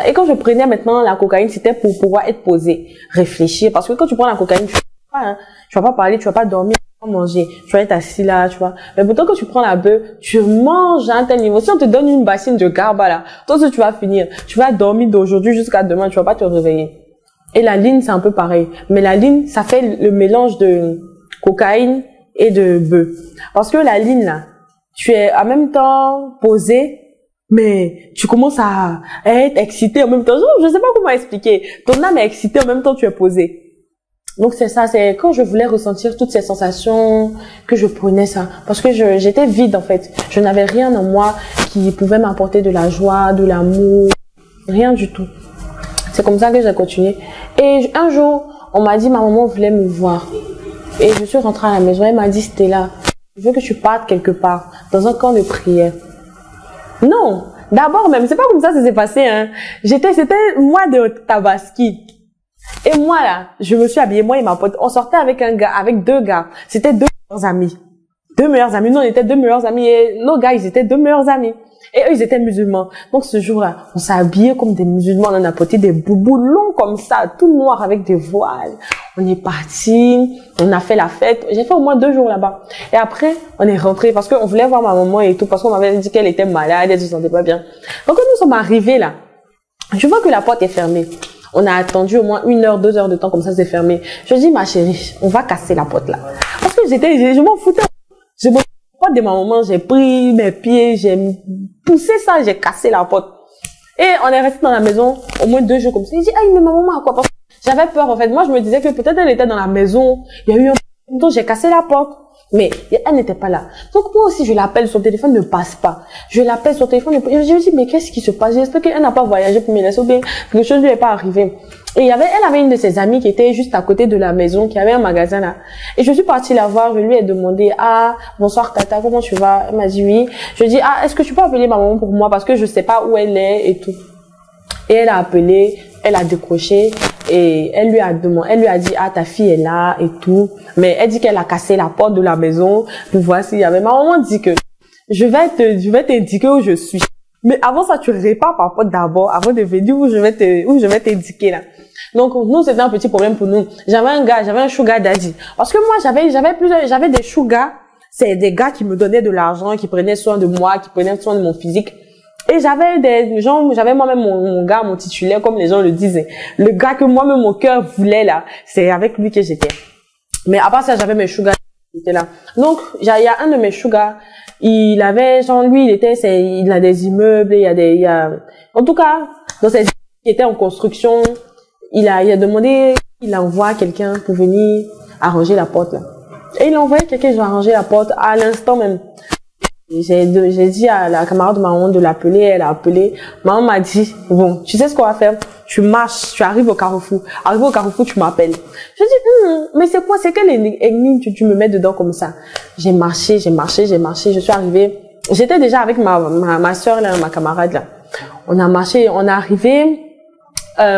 Et quand je prenais maintenant la cocaïne, c'était pour pouvoir être posée, réfléchir. Parce que quand tu prends la cocaïne, tu vas pas parler, tu vas pas dormir, tu vas pas manger, tu vas être assis là, tu vois. Mais pourtant, quand tu prends la bœuf, tu manges à un tel niveau. Si on te donne une bassine de garba là, toi aussi tu vas finir. Tu vas dormir d'aujourd'hui jusqu'à demain, tu vas pas te réveiller. Et la ligne, c'est un peu pareil. Mais la ligne, ça fait le mélange de cocaïne et de bœuf. Parce que la ligne là, tu es en même temps posé, mais tu commences à être excité en même temps. Je sais pas comment expliquer. Ton âme est excitée en même temps tu es posé. Donc c'est ça, c'est quand je voulais ressentir toutes ces sensations que je prenais ça. Parce que j'étais vide en fait. Je n'avais rien en moi qui pouvait m'apporter de la joie, de l'amour, rien du tout. C'est comme ça que j'ai continué. Et un jour, on m'a dit, ma maman voulait me voir. Et je suis rentrée à la maison, elle m'a dit, Stella, je veux que tu partes quelque part, dans un camp de prière. Non, d'abord même, c'est pas comme ça que ça s'est passé, hein. C'était moi de Tabaski. Et moi là, je me suis habillée, moi et ma pote, on sortait avec deux gars. C'était deux meilleurs amis. Nous, on était deux meilleurs amis et nos gars, ils étaient deux meilleurs amis. Et eux, ils étaient musulmans. Donc ce jour-là, on s'est habillés comme des musulmans, on a porté des boubous longs comme ça, tout noirs avec des voiles. On est partis, on a fait la fête. J'ai fait au moins 2 jours là-bas. Et après, on est rentré parce qu'on voulait voir ma maman et tout, parce qu'on m'avait dit qu'elle était malade, elle se sentait pas bien. Donc quand nous sommes arrivés là, je vois que la porte est fermée. On a attendu au moins 1 heure, 2 heures de temps comme ça, c'est fermé. Je dis, ma chérie, on va casser la porte là. Parce que je m'en foutais. Je m'en foutais de ma maman, j'ai pris mes pieds, j'ai poussé ça, j'ai cassé la porte. Et on est resté dans la maison au moins 2 jours comme ça. Il dit, ah, mais ma maman a quoi? Parce que j'avais peur en fait. Moi, je me disais que peut-être elle était dans la maison. Il y a eu un donc j'ai cassé la porte. Mais elle n'était pas là. Donc moi aussi, je l'appelle, son téléphone ne passe pas. Je l'appelle, son téléphone ne passe pas. Je me dis, mais qu'est-ce qui se passe? J'espère qu'elle n'a pas voyagé pour me laisser ou bien quelque chose lui est pas arrivé. Et elle avait une de ses amies qui était juste à côté de la maison, qui avait un magasin là. Et je suis partie la voir, je lui ai demandé, ah, bonsoir Tata, comment tu vas? Elle m'a dit oui. Je lui ai dit, ah, est-ce que tu peux appeler ma maman pour moi parce que je sais pas où elle est et tout. Et elle a appelé, elle a décroché et elle lui a dit, ah, ta fille est là et tout. Mais elle dit qu'elle a cassé la porte de la maison pour voir s'il y avait. Ma maman dit que je vais t'indiquer où je suis. Mais avant ça, tu répares par porte d'abord, avant de venir où je vais t'indiquer là. Donc, nous, c'était un petit problème pour nous. J'avais un sugar daddy. Parce que moi, j'avais des sugar. C'est des gars qui me donnaient de l'argent, qui prenaient soin de moi, qui prenaient soin de mon physique. Et j'avais moi-même mon gars, mon titulaire, comme les gens le disaient. Le gars que moi-même mon cœur voulait là, c'est avec lui que j'étais. Mais à part ça, j'avais mes sugar qui étaient là. Donc, il y a un de mes sugar, il avait, genre, lui, il a des immeubles, en tout cas, dans ces qui étaient en construction, il a demandé, il envoie quelqu'un pour venir arranger la porte là. Et il a envoyé quelqu'un qui va arranger la porte à l'instant même. J'ai dit à la camarade de maman de l'appeler, elle a appelé. Maman m'a dit, bon, tu sais ce qu'on va faire? Tu marches, tu arrives au carrefour. Arrivé au carrefour, tu m'appelles. Je dis, mais c'est quoi? C'est quelle énigme tu me mets dedans comme ça? J'ai marché, je suis arrivée. J'étais déjà avec ma soeur là, ma camarade là. On a marché, on est arrivé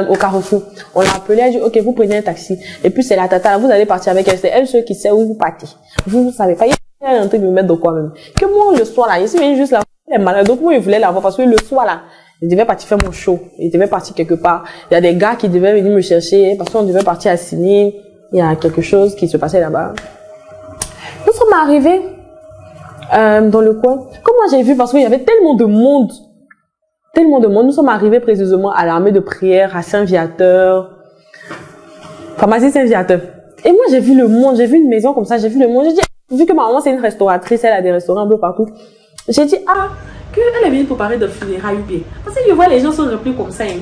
au carrefour. On l'a appelé, elle dit, ok, vous prenez un taxi. Et puis c'est la tata, là, vous allez partir avec elle. C'est elle seule qui sait où vous partez. Vous savez pas. Elle est en train de me mettre de quoi même. Que moi, le soir là, ici, juste là, elle est malade. Donc moi, il voulait la voir parce que le soir là, je devais partir faire mon show. Je devais partir quelque part. Il y a des gars qui devaient venir me chercher parce qu'on devait partir à Sydney. il y a quelque chose qui se passait là-bas. Nous sommes arrivés dans le coin. Comme moi j'ai vu, parce qu'il y avait tellement de monde. Tellement de monde. Nous sommes arrivés précisément à l'armée de prière, à Saint-Viateur. Pharmacie Saint-Viateur. Et moi j'ai vu le monde, j'ai vu une maison comme ça, j'ai vu le monde. J'ai dit, vu que ma maman c'est une restauratrice, elle a des restaurants un peu partout. J'ai dit, ah, qu'elle est venue préparer de funérailles bien. Parce que je vois les gens sont repris comme ça. Hein.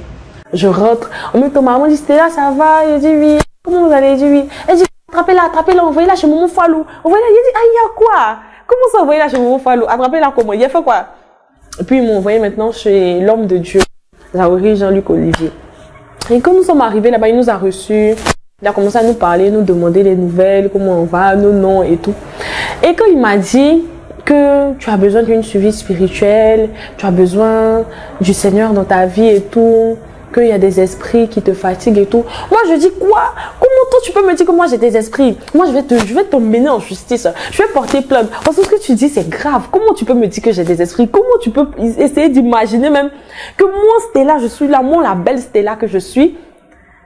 Je rentre. En même temps, maman dit, Stella, ça va? Je dis oui. Comment vous allez? Je dis oui. Elle dit, attrapez-la, envoyez-la chez Momo Fallou. Envoyez-la. Il dit, ah, il y a quoi? Comment ça, envoyez-la chez Momo Fallou? Attrapez-la comment? Il a fait quoi? Et puis, ils m'ont envoyé maintenant chez l'homme de Dieu, Zahouri Jean-Luc Olivier. Et quand nous sommes arrivés là-bas, il nous a reçus. Il a commencé à nous parler, nous demander les nouvelles, comment on va, nos noms et tout. Et quand il m'a dit que tu as besoin d'une suivi spirituelle, tu as besoin du Seigneur dans ta vie et tout, qu'il y a des esprits qui te fatiguent et tout. Moi, je dis quoi? Comment toi tu peux me dire que moi j'ai des esprits? Moi, je vais t'emmener en justice. Je vais porter plainte. Parce que ce que tu dis, c'est grave. Comment tu peux me dire que j'ai des esprits? Comment tu peux essayer d'imaginer même que moi, Stella, je suis là, moi, la belle Stella que je suis.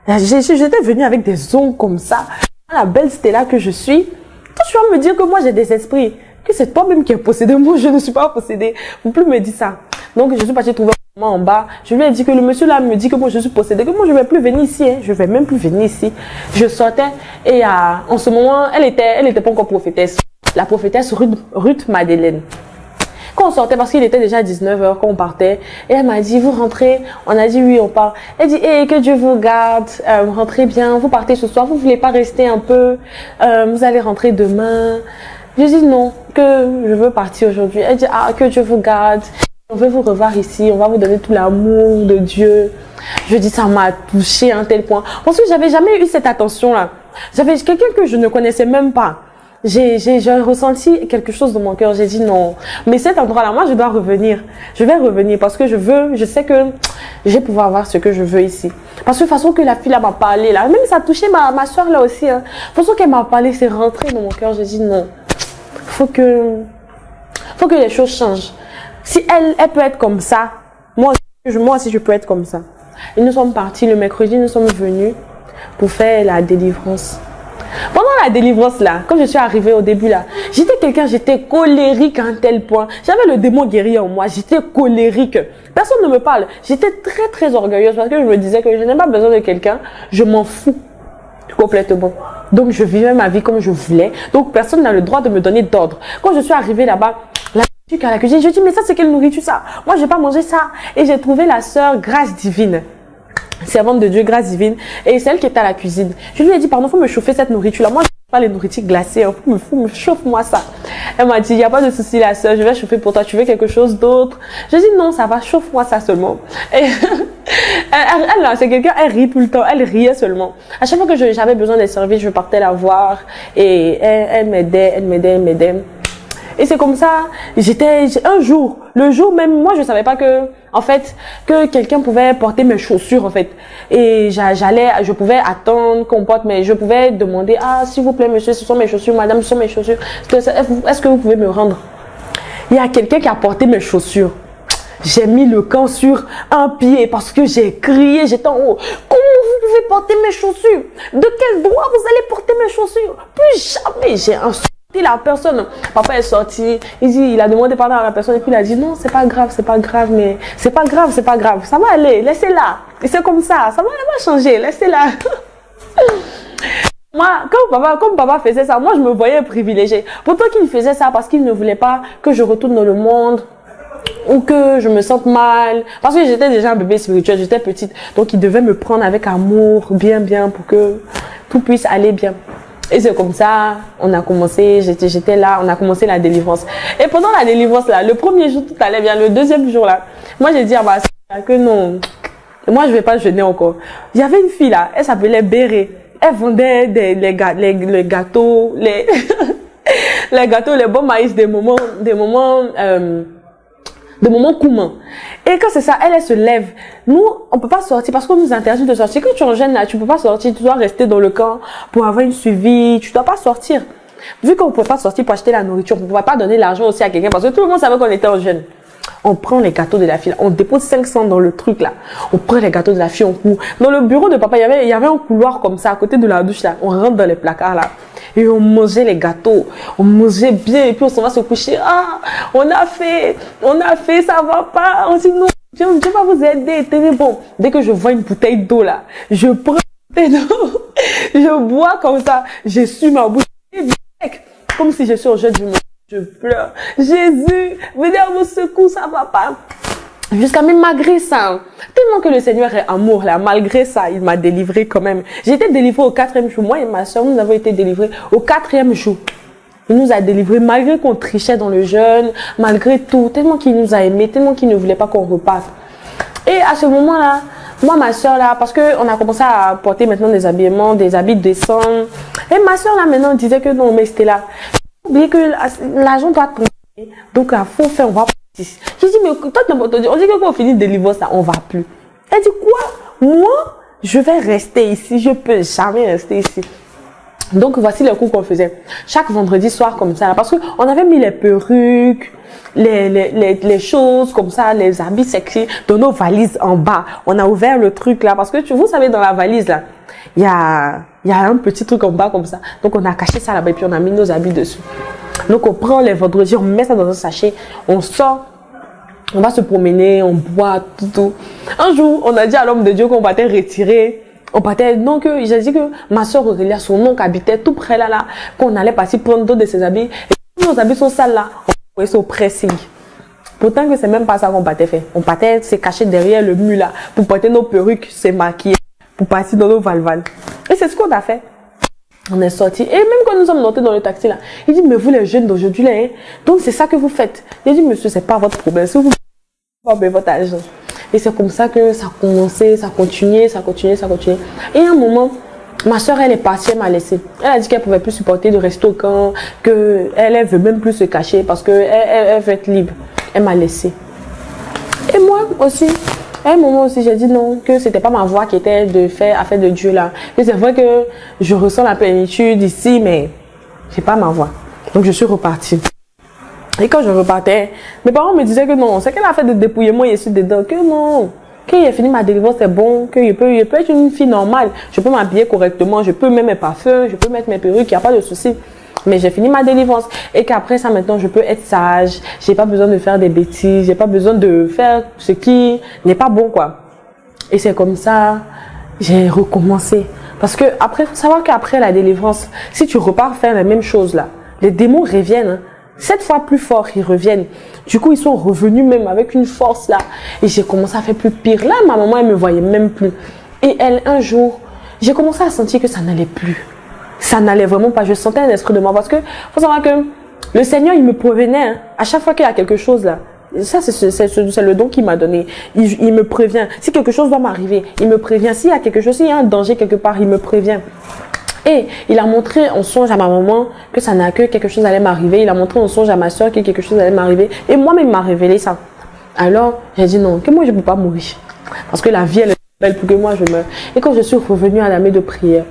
J'étais venue avec des ongles comme ça. La belle Stella que je suis. Toi, tu vas me dire que moi j'ai des esprits. Que c'est toi-même qui es possédé. Moi, je ne suis pas possédée. Vous pouvez me dire ça. Donc, je suis partie trouver un moment en bas. Je lui ai dit que le monsieur là me dit que moi je suis possédée. Que moi je ne vais plus venir ici. Hein. Je ne vais même plus venir ici. Je sortais et en ce moment, elle était pas encore prophétesse. La prophétesse Ruth Madeleine. Quand on sortait, parce qu'il était déjà 19h quand on partait, et elle m'a dit, vous rentrez? On a dit oui, on part. Elle dit, hey, que Dieu vous garde, rentrez bien, vous partez ce soir, vous voulez pas rester un peu, vous allez rentrer demain. Je dis non, que je veux partir aujourd'hui. Elle dit, ah, que Dieu vous garde, on veut vous revoir ici, on va vous donner tout l'amour de Dieu. Je dis, ça m'a touchée à un tel point, parce que j'avais jamais eu cette attention-là. J'avais quelqu'un que je ne connaissais même pas. J'ai ressenti quelque chose dans mon cœur. J'ai dit non. Mais cet endroit-là, moi, je dois revenir. Je vais revenir parce que je sais que je vais pouvoir avoir ce que je veux ici. Parce que de toute façon que la fille là m'a parlé, là, même ça a touché ma soeur là aussi. Hein. De toute façon qu'elle m'a parlé, c'est rentré dans mon cœur. J'ai dit non. Faut que les choses changent. Si elle peut être comme ça, moi aussi je peux être comme ça. Et nous sommes partis le mercredi, nous sommes venus pour faire la délivrance. Pendant la délivrance là, quand je suis arrivée au début là, j'étais colérique à un tel point. J'avais le démon guerrier en moi, j'étais colérique. Personne ne me parle. J'étais très très orgueilleuse parce que je me disais que je n'ai pas besoin de quelqu'un, je m'en fous complètement. Donc je vivais ma vie comme je voulais. Donc personne n'a le droit de me donner d'ordre. Quand je suis arrivée là-bas, la nourriture à la cuisine, je dis mais ça c'est quelle nourriture ça? Moi je vais pas manger ça. Et j'ai trouvé la sœur Grâce Divine. Servante de Dieu, Grâce Divine, et celle qui était à la cuisine. Je lui ai dit, pardon, faut me chauffer cette nourriture-là. Moi, je ne veux pas les nourritures glacées, hein. Chauffe-moi ça. Elle m'a dit, il n'y a pas de souci, la sœur, je vais chauffer pour toi. Tu veux quelque chose d'autre? Je dis, non, ça va, chauffe-moi ça seulement. Et elle, c'est quelqu'un, elle rit tout le temps, elle riait seulement. À chaque fois que j'avais besoin des services, je partais la voir, et elle m'aidait. Et c'est comme ça, un jour, le jour même, moi je savais pas que, en fait, que quelqu'un pouvait porter mes chaussures, en fait. Et je pouvais attendre qu'on porte, mais je pouvais demander, ah, s'il vous plaît, monsieur, ce sont mes chaussures, madame, ce sont mes chaussures. Est-ce que vous pouvez me rendre? Il y a quelqu'un qui a porté mes chaussures. J'ai mis le camp sur un pied parce que j'ai crié, j'étais en haut. Comment vous pouvez porter mes chaussures? De quel droit vous allez porter mes chaussures? Plus jamais j'ai insulté la personne. Papa est sorti, il a demandé pardon à la personne et puis il a dit non, c'est pas grave, mais c'est pas grave, ça va aller, laissez-la. Et c'est comme ça, elle va changer, laissez-la. Moi, comme papa faisait ça, moi je me voyais privilégiée. Pourtant qu'il faisait ça parce qu'il ne voulait pas que je retourne dans le monde ou que je me sente mal. Parce que j'étais déjà un bébé spirituel, j'étais petite. Donc il devait me prendre avec amour, bien, pour que tout puisse aller bien. Et c'est comme ça, on a commencé, j'étais là, on a commencé la délivrance. Et pendant la délivrance là, le premier jour tout allait bien, le deuxième jour là, moi j'ai dit à ma soeur que non, moi je vais pas jeûner encore. Il y avait une fille là, elle s'appelait Béré. Elle vendait les gâteaux, les gâteaux, les bons maïs, des moments communs. Et quand c'est ça, elle se lève. Nous, on peut pas sortir parce qu'on nous interdit de sortir. Quand tu es en jeune là, tu peux pas sortir, tu dois rester dans le camp pour avoir une suivi, tu dois pas sortir. Vu qu'on ne pouvait pas sortir pour acheter la nourriture, on ne pouvait pas donner l'argent aussi à quelqu'un parce que tout le monde savait qu'on était en jeune. On prend les gâteaux de la fille, on dépose 500 dans le truc là. On prend les gâteaux de la fille, on court. Dans le bureau de papa, il y avait un couloir comme ça, à côté de la douche là. On rentre dans les placards là. Et on mangeait les gâteaux. On mangeait bien et puis on s'en va se coucher. Ah, on a fait, ça va pas. On dit non, Dieu va vous aider. Tenez bon. Dès que je vois une bouteille d'eau là, je prends une bouteille d'eau, je bois comme ça. Je suis ma bouche comme si je suis au jeu du monde. Je pleure. Jésus, venez à mon secours, ça va pas. Jusqu'à même malgré ça, tellement que le Seigneur est amour là, malgré ça, il m'a délivré quand même. J'ai été délivrée au 4e jour. Moi et ma soeur, nous avons été délivrés au 4e jour. Il nous a délivrés malgré qu'on trichait dans le jeûne, malgré tout, tellement qu'il nous a aimés, tellement qu'il ne voulait pas qu'on repasse. Et à ce moment-là, moi, ma soeur là, parce que on a commencé à porter maintenant des habillements, des habits décents. Et ma soeur là maintenant disait que non, mais c'était là. Oubliez que l'argent doit tomber. Donc, il faut faire, on va partir. J'ai dit, mais toi, tu n'as pas entendu. On dit que quand on finit de délivrer ça, on va plus. Elle dit, quoi? Moi, je vais rester ici. Je peux jamais rester ici. Donc, voici les cours qu'on faisait. Chaque vendredi soir, comme ça, parce qu'on avait mis les perruques, les choses comme ça, les habits sexy dans nos valises en bas. On a ouvert le truc là, parce que vous savez, dans la valise là, il y a un petit truc en bas comme ça. Donc, on a caché ça là-bas et puis on a mis nos habits dessus. Donc, on prend les vendredis, on met ça dans un sachet, on sort, on va se promener, on boit, tout. Un jour, on a dit à l'homme de Dieu qu'on partait retirer. On partait, donc, j'ai dit que ma soeur Aurélia, son oncle habitait tout près là, qu'on allait partir prendre d'autres de ses habits. Et nos habits sont sales là, on pouvait se pressing. Pourtant que c'est même pas ça qu'on partait faire. On partait se cacher derrière le mur là, pour porter nos perruques, se maquiller, pour partir dans nos valvales. Et c'est ce qu'on a fait. On est sorti. Et même quand nous sommes montés dans le taxi là, il dit, mais vous les jeunes d'aujourd'hui là, hein, donc c'est ça que vous faites. J'ai dit, monsieur, c'est pas votre problème. Si vous avez votre argent. Et c'est comme ça que ça a commencé, ça a continué. Et à un moment, ma soeur, elle est partie, elle m'a laissé. Elle a dit qu'elle pouvait plus supporter de rester au camp, qu'elle veut même plus se cacher parce qu'elle veut être libre. Elle m'a laissé. Et moi aussi, à un moment aussi, j'ai dit non, que c'était pas ma voix qui était de faire affaire de Dieu là. Et c'est vrai que je ressens la plénitude ici, mais c'est pas ma voix. Donc je suis repartie. Et quand je repartais, mes parents me disaient que non, c'est qu'elle a fait de dépouillement ici dedans, que non, qu'il a fini ma délivrance, c'est bon, que je peux être une fille normale, je peux m'habiller correctement, je peux mettre mes parfums, je peux mettre mes perruques, il n'y a pas de souci. Mais j'ai fini ma délivrance et qu'après ça maintenant je peux être sage, j'ai pas besoin de faire des bêtises, j'ai pas besoin de faire ce qui n'est pas bon quoi. Et c'est comme ça, j'ai recommencé. Parce que après, faut savoir qu'après la délivrance, si tu repars faire la même chose là, les démons reviennent. Hein. 7 fois plus fort, ils reviennent. Du coup, ils sont revenus même avec une force là. Et j'ai commencé à faire plus pire. Là, ma maman, elle me voyait même plus. Et elle, un jour, j'ai commencé à sentir que ça n'allait plus. Ça n'allait vraiment pas. Je sentais un esprit de mort. Parce que, faut savoir que le Seigneur, il me prévenait. Hein, à chaque fois qu'il y a quelque chose là. Ça, c'est le don qu'il m'a donné. Il me prévient. Si quelque chose doit m'arriver, il me prévient. S'il y a quelque chose, s'il y a un danger quelque part, il me prévient. Et il a montré en songe à ma maman que quelque chose allait m'arriver. Il a montré en songe à ma soeur que quelque chose allait m'arriver. Et moi-même, il m'a révélé ça. Alors, j'ai dit non, que moi, je ne peux pas mourir. Parce que la vie, elle est belle pour que moi, je meure. Et quand je suis revenue à la maison de prière,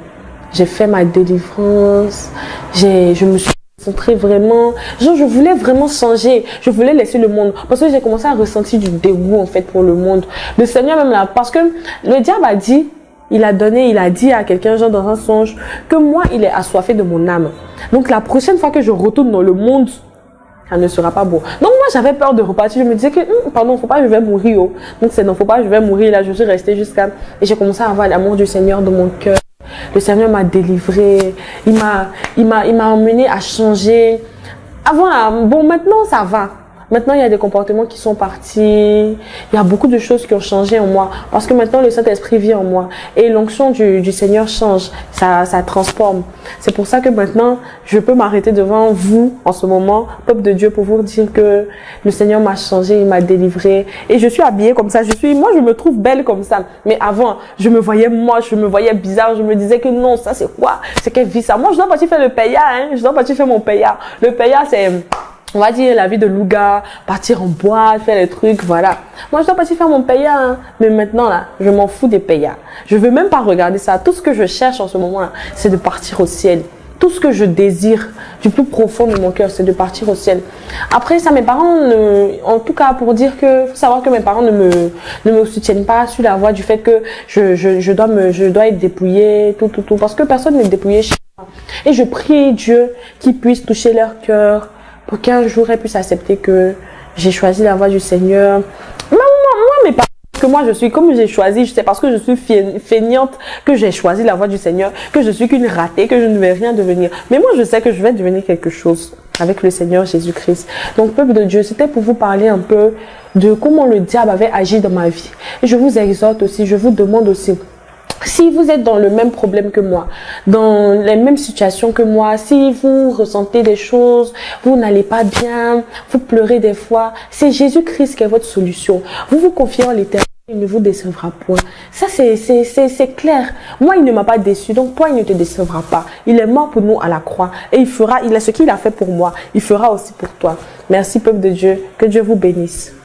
j'ai fait ma délivrance. Je me suis concentrée vraiment. Genre, je voulais vraiment changer. Je voulais laisser le monde. Parce que j'ai commencé à ressentir du dégoût, en fait, pour le monde. Le Seigneur, même là, parce que le diable a dit, il a dit à quelqu'un, genre dans un songe, que moi, il est assoiffé de mon âme. Donc, la prochaine fois que je retourne dans le monde, ça ne sera pas bon. Donc, moi, j'avais peur de repartir. Je me disais que, pardon, faut pas, je vais mourir. Oh. Donc, c'est non, faut pas, je vais mourir. Là, je suis restée jusqu'à... Et j'ai commencé à avoir l'amour du Seigneur dans mon cœur. Le Seigneur m'a délivré. Il m'a emmené à changer. Avant, là, bon, maintenant, ça va. Maintenant, il y a des comportements qui sont partis. Il y a beaucoup de choses qui ont changé en moi. Parce que maintenant, le Saint-Esprit vit en moi. Et l'onction du Seigneur change. Ça transforme. C'est pour ça que maintenant, je peux m'arrêter devant vous, en ce moment, peuple de Dieu, pour vous dire que le Seigneur m'a changé, il m'a délivré. Et je suis habillée comme ça. Moi, je me trouve belle comme ça. Mais avant, je me voyais moche, je me voyais bizarre. Je me disais que non, ça c'est quoi? C'est quelle vie ça? Moi, je dois partir faire le paya, hein. Je dois partir faire mon paya. Le paya, c'est... On va dire la vie de louga, partir en boîte, faire les trucs, voilà. Moi, je dois partir faire mon paya, hein. Mais maintenant, là, je m'en fous des payas. Je veux même pas regarder ça. Tout ce que je cherche en ce moment-là, c'est de partir au ciel. Tout ce que je désire du plus profond de mon cœur, c'est de partir au ciel. Après ça, mes parents, en tout cas pour dire que, faut savoir que mes parents ne me soutiennent pas sur la voie du fait que je dois être dépouillée, tout. Parce que personne n'est dépouillé chez moi. Et je prie Dieu qu'il puisse toucher leur cœur pour qu'un jour ils puissent accepter que j'ai choisi la voie du Seigneur. Moi, mes parents, que moi je suis comme j'ai choisi, c'est parce que je suis feignante que j'ai choisi la voie du Seigneur, que je suis qu'une ratée, que je ne vais rien devenir. Mais moi je sais que je vais devenir quelque chose avec le Seigneur Jésus-Christ. Donc peuple de Dieu, c'était pour vous parler un peu de comment le diable avait agi dans ma vie. Et je vous exhorte aussi, je vous demande aussi, si vous êtes dans le même problème que moi, dans les mêmes situations que moi, si vous ressentez des choses, vous n'allez pas bien, vous pleurez des fois, c'est Jésus-Christ qui est votre solution. Vous vous confiez en l'Éternel, il ne vous décevra point. Ça, c'est clair. Moi, il ne m'a pas déçu, donc toi, il ne te décevra pas. Il est mort pour nous à la croix et il a ce qu'il a fait pour moi, il fera aussi pour toi. Merci, peuple de Dieu, que Dieu vous bénisse.